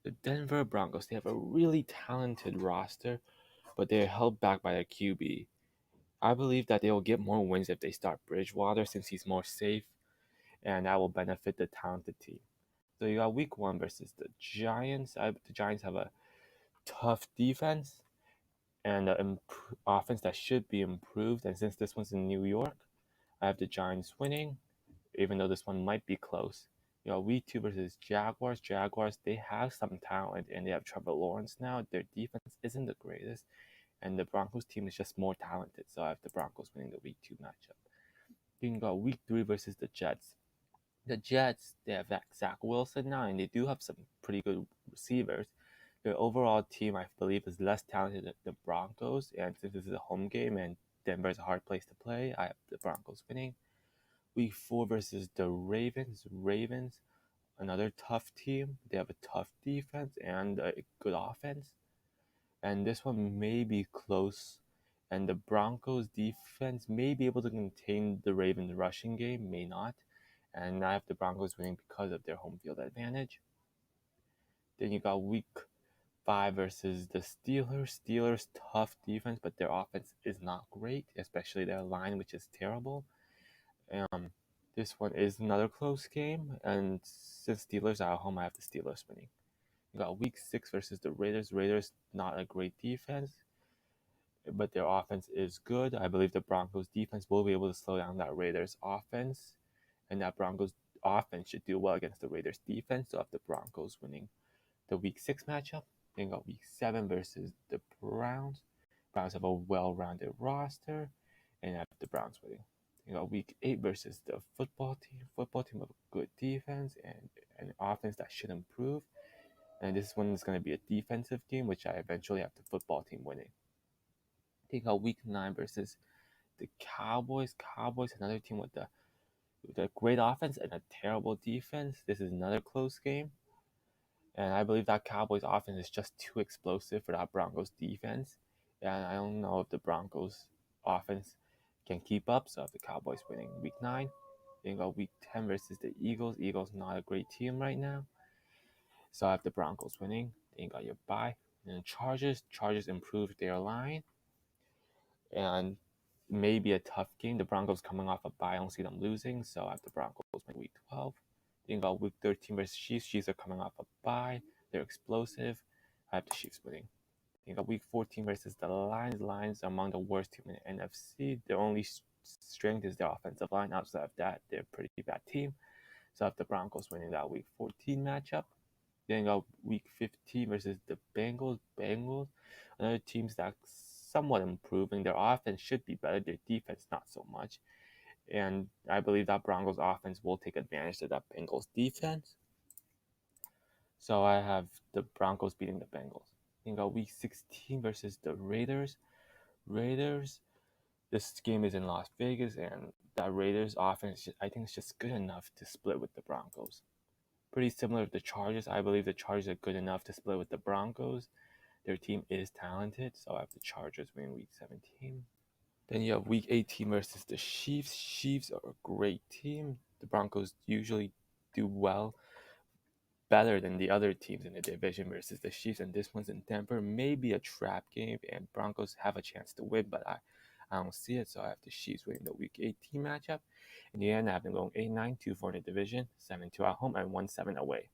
The Denver Broncos, they have a really talented roster, but they're held back by their QB. I believe that they will get more wins if they start Bridgewater since he's more safe, and that will benefit the talented team. So you got week 1 versus the Giants. The Giants have a tough defense and an offense that should be improved. And since this one's in New York, I have the Giants winning, even though this one might be close. Week 2 versus Jaguars. Jaguars, they have some talent and they have Trevor Lawrence now. Their defense isn't the greatest, and the Broncos team is just more talented. So I have the Broncos winning the week 2 matchup. Then you got week 3 versus the Jets. The Jets, they have Zach Wilson now, and they do have some pretty good receivers. Their overall team, I believe, is less talented than the Broncos, and since this is a home game and Denver is a hard place to play, I have the Broncos winning. Week 4 versus the Ravens. Ravens, another tough team. They have a tough defense and a good offense. And this one may be close. And the Broncos defense may be able to contain the Ravens rushing game, may not. And I have the Broncos winning because of their home field advantage. Then you got week 5 versus the Steelers. Steelers, tough defense, but their offense is not great, especially their line, which is terrible. This one is another close game, and since Steelers are at home, I have the Steelers winning. You got week 6 versus the Raiders. Raiders, not a great defense, but their offense is good. I believe the Broncos defense will be able to slow down that Raiders offense, and that Broncos offense should do well against the Raiders defense. So I have the Broncos winning the week 6 matchup. Then got week 7 versus the Browns. Browns have a well-rounded roster, and I have the Browns winning. You got week 8 versus the football team. Football team have a good defense and an offense that should improve. And this one is going to be a defensive game, which I eventually have the football team winning. Then you got week 9 versus the Cowboys. Cowboys, another team with a great offense and a terrible defense. This is another close game. And I believe that Cowboys offense is just too explosive for that Broncos defense. And I don't know if the Broncos offense can keep up. So I have the Cowboys winning week 9. Then you got week 10 versus the Eagles. Eagles not a great team right now. So I have the Broncos winning. Then you got your bye. And the Chargers. Chargers improved their line. And maybe a tough game. The Broncos coming off a bye. I don't see them losing. So I have the Broncos winning week 12. Then you got week 13 versus Chiefs. Chiefs are coming off a bye. They're explosive. I have the Chiefs winning. Then you got week 14 versus the Lions. Lions are among the worst team in the NFC. Their only strength is their offensive line. Outside of that, they're a pretty bad team. So I have the Broncos winning that week 14 matchup. Then you got week 15 versus the Bengals. Bengals, another team that's somewhat improving. Their offense should be better. Their defense not so much. And I believe that Broncos offense will take advantage of that Bengals defense. So I have the Broncos beating the Bengals. Then you got week 16 versus the Raiders. Raiders, this game is in Las Vegas, and that Raiders offense, I think, is just good enough to split with the Broncos. Pretty similar to the Chargers. I believe the Chargers are good enough to split with the Broncos. Their team is talented, so I have the Chargers winning week 17. Then you have week 18 versus the Chiefs. Chiefs are a great team. The Broncos usually do well, better than the other teams in the division versus the Chiefs, and this one's in Denver. Maybe a trap game, and Broncos have a chance to win, but I don't see it, so I have the Chiefs winning the week 18 matchup. In the end, I have them going 8-9, 2-4 in the division, 7-2 at home, and 1-7 away.